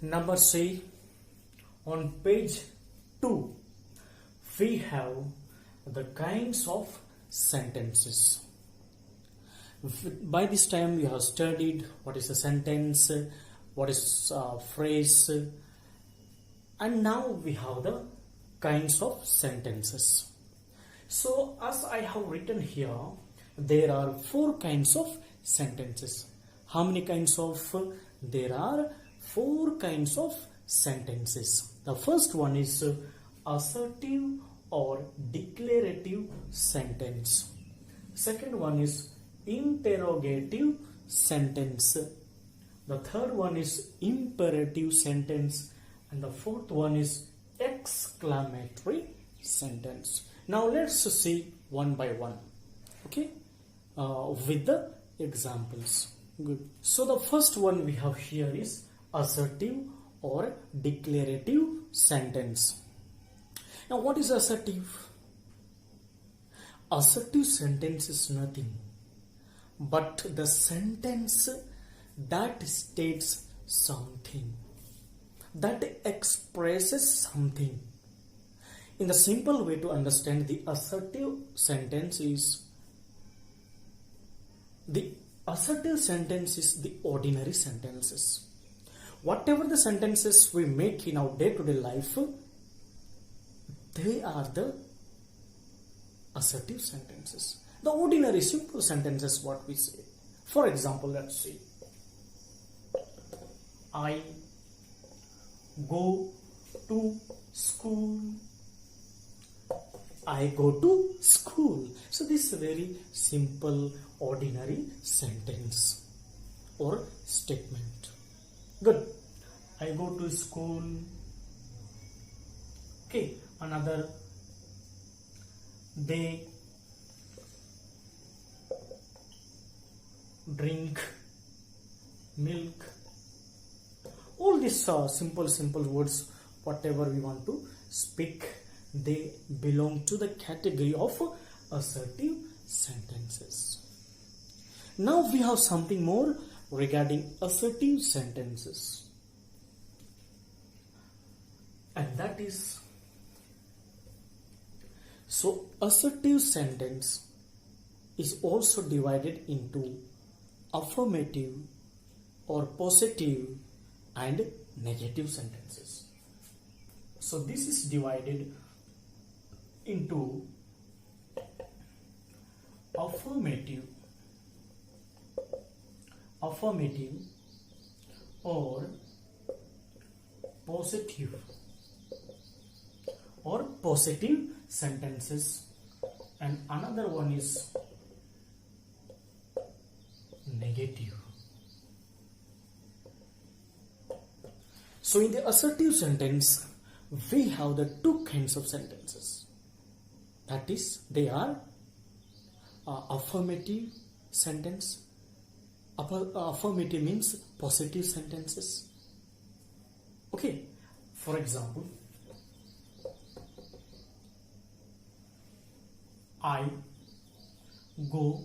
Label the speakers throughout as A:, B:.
A: Number C, on page 2, we have the kinds of sentences. By this time you have studied what is a sentence, what is a phrase, and now we have the kinds of sentences. So as I have written here, there are 4 kinds of sentences. How many kinds of? There are 4 kinds of sentences. The first one is assertive or declarative sentence. Second one is interrogative sentence. The third one is imperative sentence, and the fourth one is exclamatory sentence. Now let's see one by one, okay, with the examples. Good. So the first one we have here is assertive or declarative sentence. Now what is assertive? Assertive sentence is nothing but the sentence that states something, that expresses something. In the simple way to understand the assertive sentence is the ordinary sentences. Whatever the sentences we make in our day-to-day life, they are the assertive sentences. The ordinary simple sentences, what we say. For example, let's see. I go to school. I go to school. So this is a very simple, ordinary sentence or statement. Good. I go to school. Okay. Another. They drink milk. All these simple words, whatever we want to speak, they belong to the category of assertive sentences. Now we have something more regarding assertive sentences, and that is, so assertive sentence is also divided into affirmative or positive and negative sentences. So this is divided into affirmative or positive sentences, and another one is negative. So in the assertive sentence, we have the 2 kinds of sentences. That is, they are affirmative sentence. Affirmative means positive sentences. Okay, for example, I go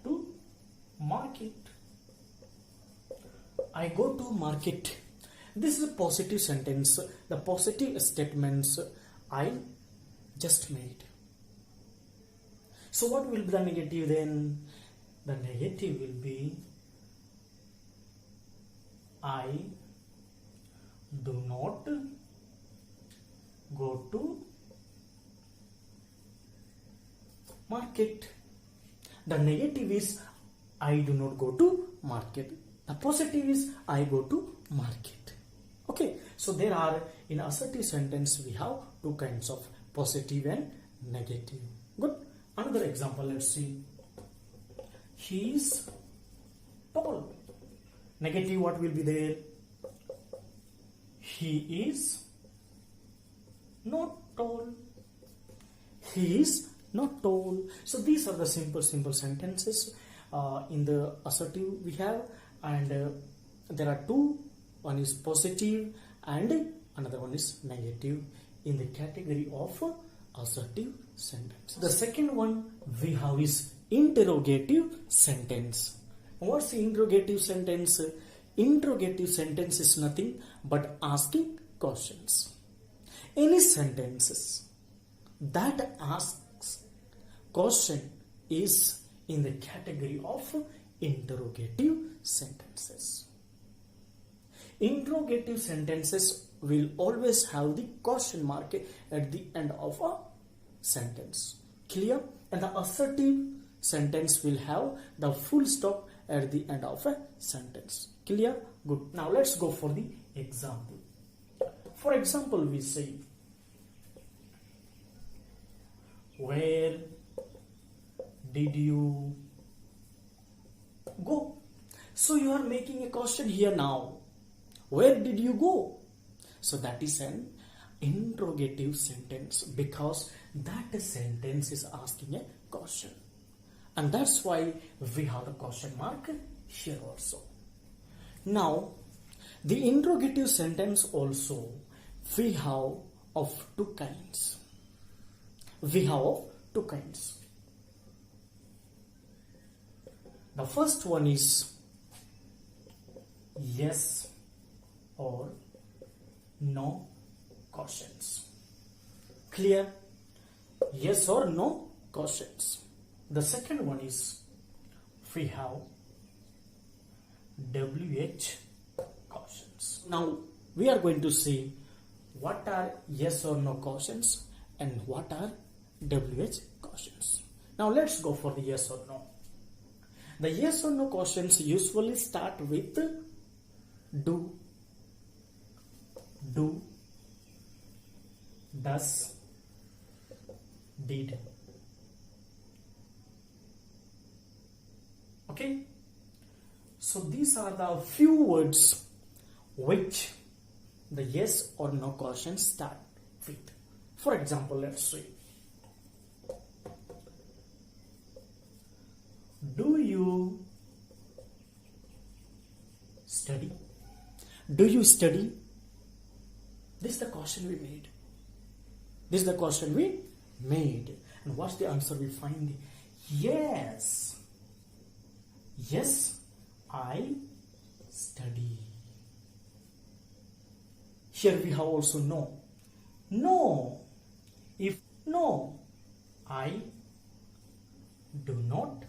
A: to market. I go to market. This is a positive sentence. The positive statements I just made. So what will be the negative then? The negative will be I do not go to market. The negative is I do not go to market. The positive is I go to market. Okay, so there are, in assertive sentence we have 2 kinds of positive and negative. Good. Another example, let's see. He is tall. Negative, what will be there? He is not tall. He is not tall. So these are the simple sentences in the assertive we have, and there are 2. One is positive and another one is negative in the category of assertive sentence. The second one we have is interrogative sentence. What's the interrogative sentence? Interrogative sentence is nothing but asking questions. Any sentences that asks question is in the category of interrogative sentences. Interrogative sentences will always have the question mark at the end of a sentence. Clear? And the assertive sentence will have the full stop at the end of a sentence. Clear? Good. Now let's go for the example. For example, we say, where did you go? So you are making a question here now. Where did you go? So that is an interrogative sentence because that sentence is asking a question. And that's why we have the question mark here also. Now, the interrogative sentence also we have of two kinds. We have of two kinds. The first one is yes or no questions. Clear? Yes or no questions. The second one is we have WH questions. Now we are going to see what are yes or no questions and what are WH questions. Now let's go for the yes or no. The yes or no questions usually start with do, does, did. Okay? So these are the few words which the yes or no questions start with. For example, let's see. Do you study? Do you study? This is the question we made. This is the question we made. And what's the answer we find? Yes. Yes, I study. Here we have also no. No. If no, I do not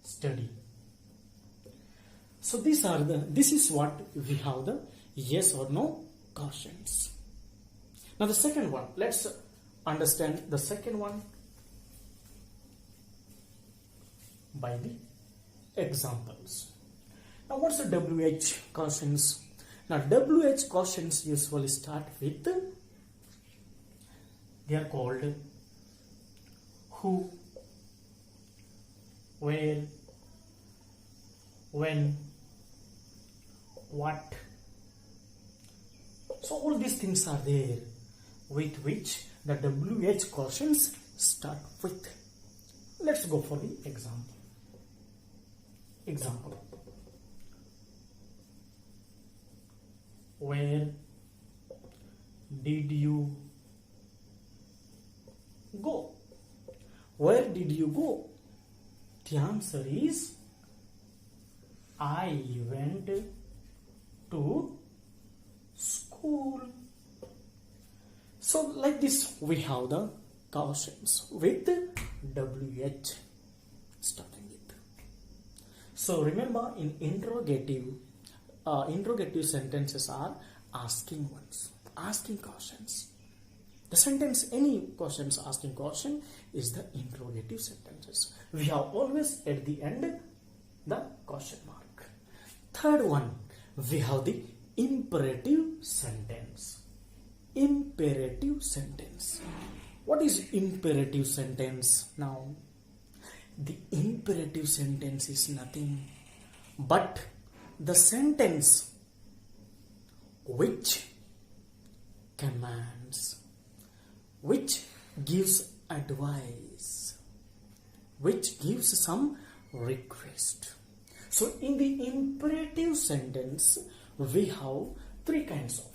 A: study. So this is what we have the yes or no questions. Now the second one, let's understand the second one by the examples. Now what's the WH questions? Now WH questions usually start with, they are called who, where, when, what. So all these things are there with which the WH questions start with. Let's go for the example. Example. Where did you go? Where did you go? The answer is I went to school. So like this we have the questions with WH starting with. So remember, in interrogative sentences are asking ones, asking questions. The sentence, any questions asking question, is the interrogative sentences. We have always at the end the question mark. Third one, we have the imperative sentence. Imperative sentence. What is imperative sentence? Now, the imperative sentence is nothing but the sentence which commands, which gives advice, which gives some request. So in the imperative sentence we have three kinds of.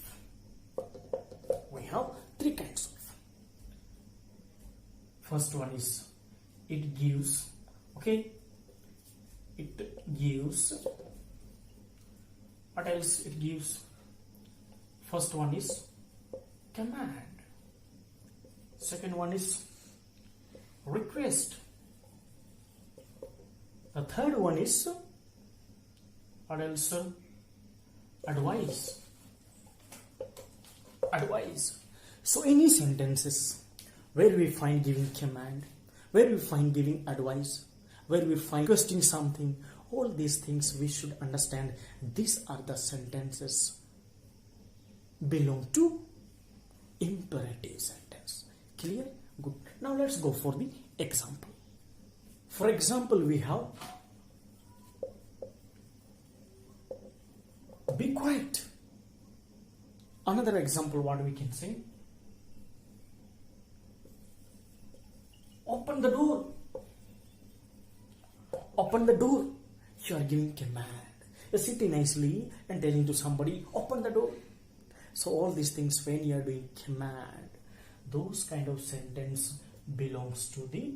A: First one is it gives, okay, it gives, what else it gives? First one is command, second one is request, the third one is what else? Advice. So any sentences where we find giving command, where we find giving advice, where we find requesting something, all these things we should understand. These are the sentences belong to imperative sentence. Clear? Good. Now let's go for the example. For example, we have be quiet. Another example, what we can say? Open the door. Open the door. You are giving command. You're sitting nicely and telling to somebody, open the door. So all these things, when you are doing command, those kind of sentence belongs to the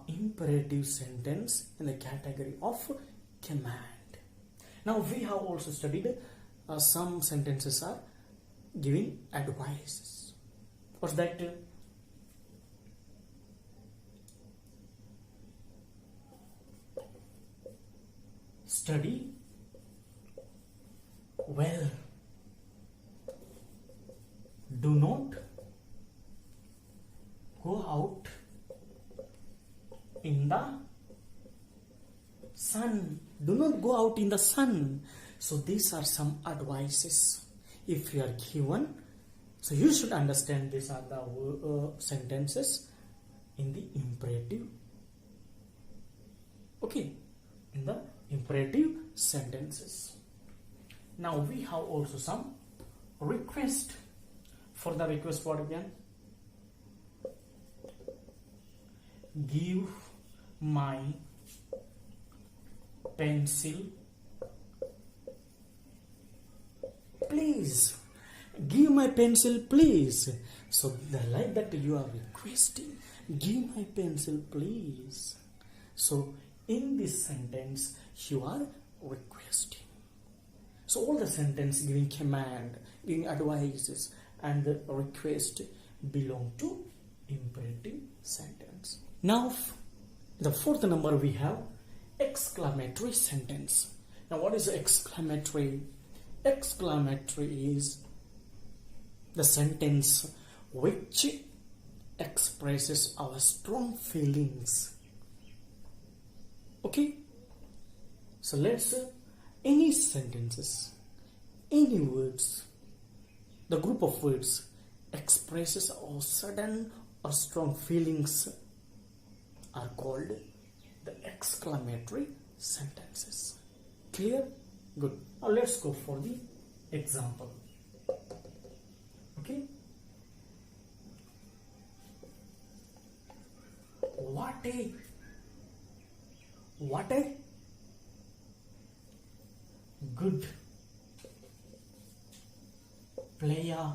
A: imperative sentence in the category of command. Now we have also studied some sentences are giving advice. What's that? Study well. Do not go out in the sun. Do not go out in the sun. So these are some advices. If you are given, so you should understand these are the sentences in the imperative. Okay, in the imperative sentences. Now we have also some request. For the request, what again? Give my pencil, please. Give my pencil, please. So like that you are requesting, give my pencil, please. So in this sentence you are requesting. So all the sentence giving command, giving advices and the request belong to imperative sentence. Now the fourth number we have exclamatory sentence. Now what is exclamatory? Exclamatory is the sentence which expresses our strong feelings. Okay, so let's any sentences, any words, the group of words expresses our sudden or strong feelings are called the exclamatory sentences. Clear? Good. Now let's go for the example. Okay. What a good player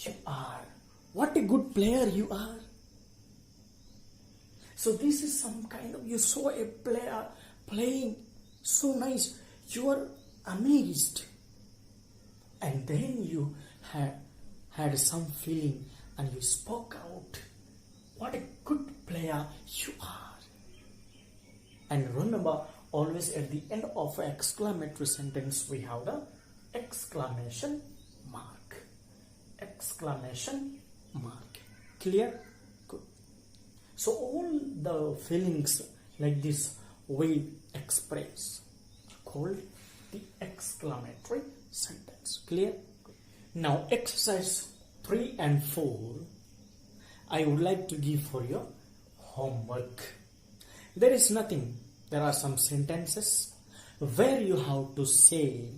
A: you are. What a good player you are. So this is some kind of, you saw a player playing so nice, you are amazed, and then you had some feeling and you spoke out, what a good player you are. And remember, always at the end of an exclamatory sentence we have the exclamation mark. Exclamation mark. Clear? Good. So all the feelings like this we express called the exclamatory sentence. Clear? Good. Now exercise 3 and 4 I would like to give for your homework. There is nothing. There are some sentences where you have to say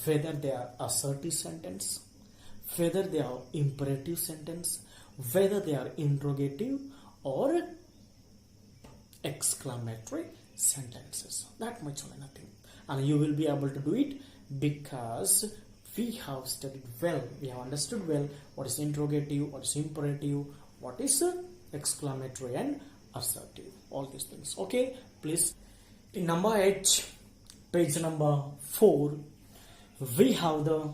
A: whether they are assertive sentence, whether they are imperative sentence, whether they are interrogative or exclamatory sentences. That much only, nothing. And you will be able to do it because we have studied well, we have understood well what is interrogative, what is imperative, what is exclamatory and assertive. All these things. Okay, please. In number 8, page number 4, we have the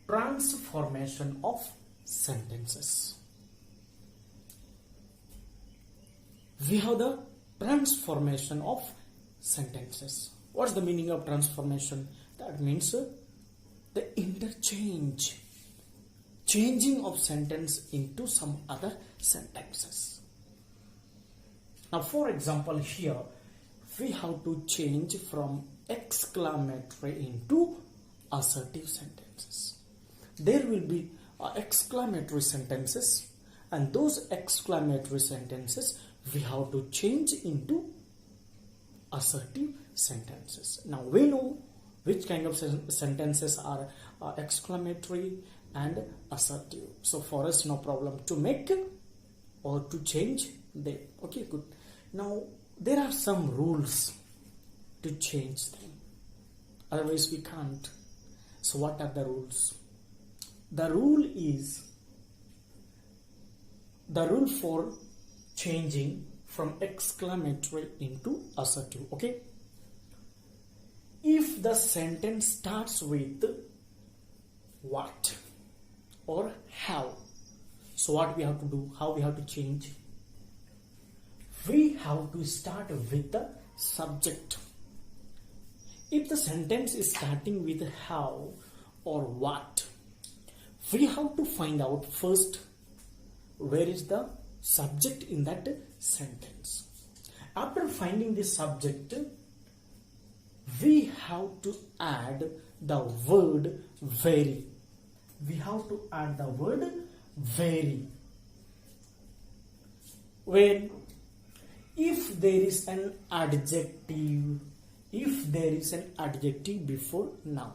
A: transformation of sentences. We have the transformation of sentences. What's the meaning of transformation? That means the interchange, changing of sentence into some other sentences. Now, for example, here we have to change from exclamatory into assertive sentences. There will be exclamatory sentences, and those exclamatory sentences we have to change into assertive sentences. Now we know which kind of sentences are exclamatory and assertive. So for us, no problem to make or to change them. Okay, good. Now there are some rules to change them. Otherwise we can't. So what are the rules? The rule for changing from exclamatory into assertive. Okay. If the sentence starts with what or how, so what we have to do, how we have to change? We have to start with the subject. If the sentence is starting with how or what, we have to find out first where is the subject in that sentence. After finding the subject, we have to add the word very. We have to add the word very. When if there is an adjective, before noun.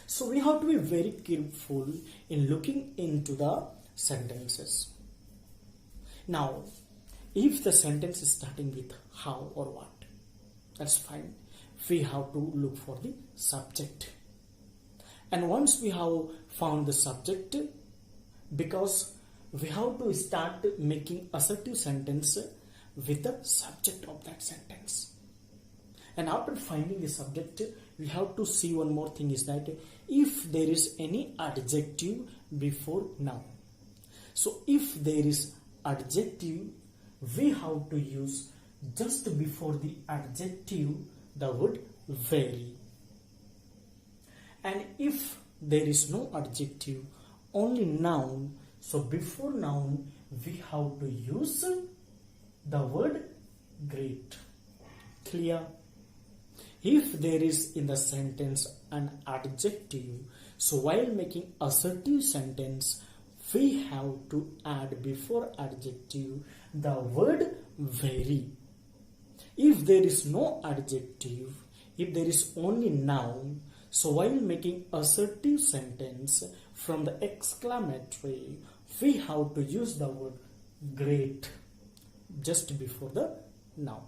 A: So we have to be very careful in looking into the sentences. Now, if the sentence is starting with how or what, that's fine. We have to look for the subject. And once we have found the subject, because we have to start making assertive sentence with the subject of that sentence. And after finding the subject, we have to see one more thing is that if there is any adjective before noun. So if there is adjective, we have to use just before the adjective the word very. And if there is no adjective, only noun, so before noun we have to use the word great. Clear? If there is in the sentence an adjective, so while making assertive sentence, we have to add before adjective the word very. If there is no adjective, if there is only noun, so while making assertive sentence from the exclamatory, we have to use the word great just before the noun.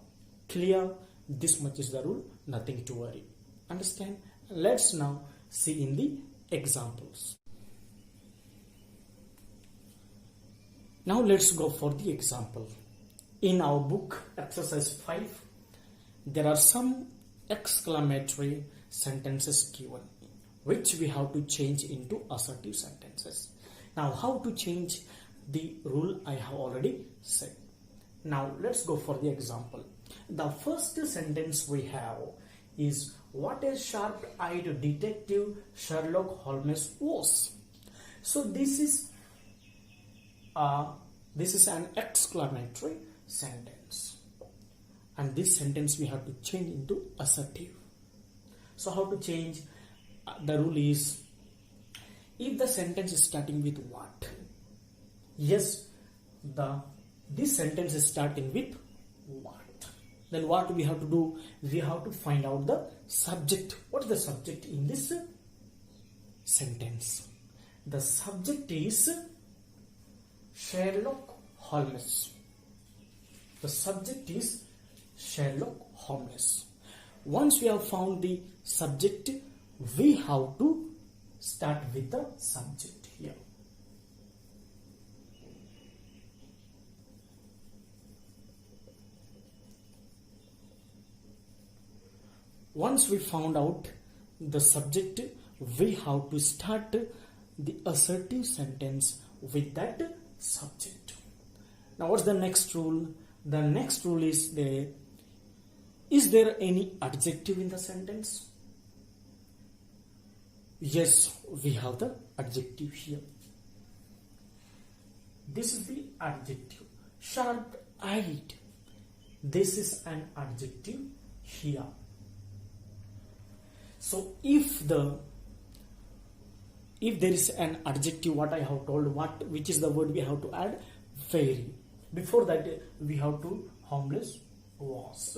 A: Clear? This much is the rule, nothing to worry. Understand? Let's now see in the examples. Now let's go for the example. In our book, exercise 5, there are some exclamatory sentences given, which we have to change into assertive sentences. Now, how to change? The rule I have already said. Now, let's go for the example. The first sentence we have is, what a sharp-eyed detective Sherlock Holmes was. So this is an exclamatory sentence, and this sentence we have to change into assertive. So how to change? The rule is, if the sentence is starting with what, yes, this sentence is starting with what, then what we have to do? We have to find out the subject. What is the subject in this sentence? The subject is Sherlock Holmes. The subject is Sherlock Holmes. Once we have found the subject, we have to start with the subject here. once we found out the subject, we have to start the assertive sentence with that subject. Now what's the next rule? The next rule is there any adjective in the sentence? Yes, we have the adjective here. This is the adjective. Sharp-eyed. This is an adjective here. So if there is an adjective, what I have told, which is the word we have to add? Very. Before that we have to harmless was.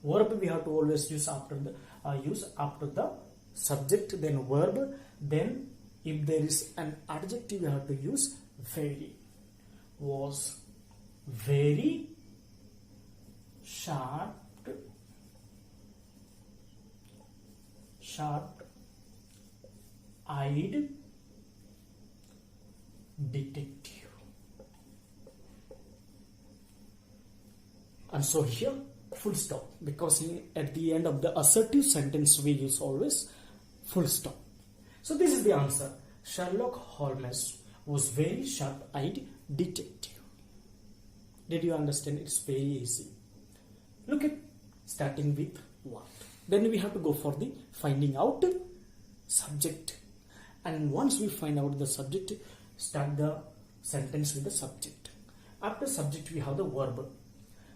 A: Verb we have to always use after the subject, then verb, then if there is an adjective we have to use very. Was very sharp-eyed detective. And so here full stop, because at the end of the assertive sentence we use always full stop. So this is the answer. Sherlock Holmes was very sharp-eyed detective. Did you understand? It's very easy. Look at starting with what. Then we have to go for the finding out subject. And once we find out the subject, start the sentence with the subject. After subject we have the verb.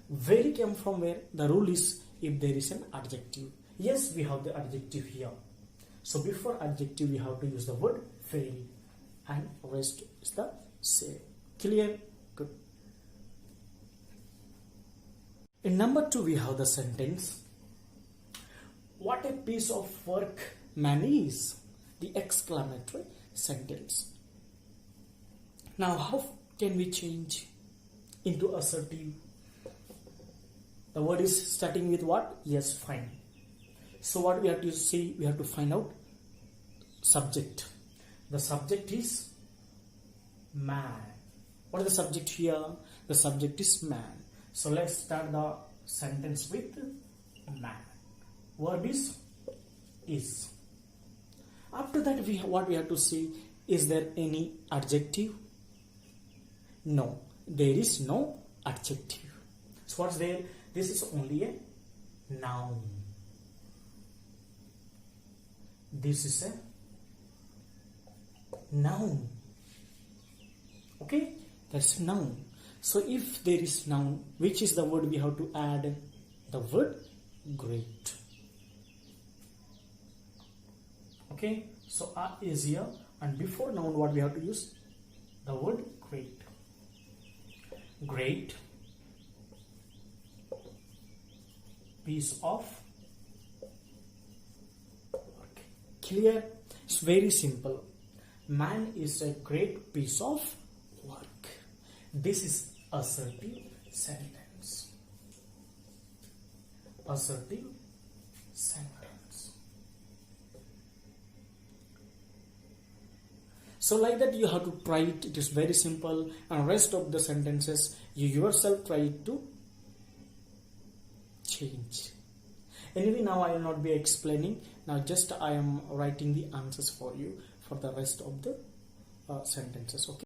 A: Very came from where? The rule is if there is an adjective. Yes, we have the adjective here. So before adjective we have to use the word very, and rest is the same. Clear? Good. In number 2 we have the sentence. What a piece of work man is. The exclamatory sentence. Now how can we change into assertive? The word is starting with what? Yes, fine. So what we have to see? We have to find out subject. The subject is man. What is the subject here? The subject is man. So let's start the sentence with man. Verb is. After that what we have to see? Is there any adjective? No, there is no adjective. So what's there? This is only a noun. This is a noun. Okay, that's a noun. So if there is noun, which is the word we have to add? The word great. Okay, so is here, and before noun what we have to use? The word great. Great piece of work. Clear? It's very simple. Man is a great piece of work. This is assertive sentence. Assertive sentence. So like that you have to try it. It is very simple, and rest of the sentences you yourself try to change. Anyway, now I will not be explaining. Now just I am writing the answers for you for the rest of the sentences. Okay.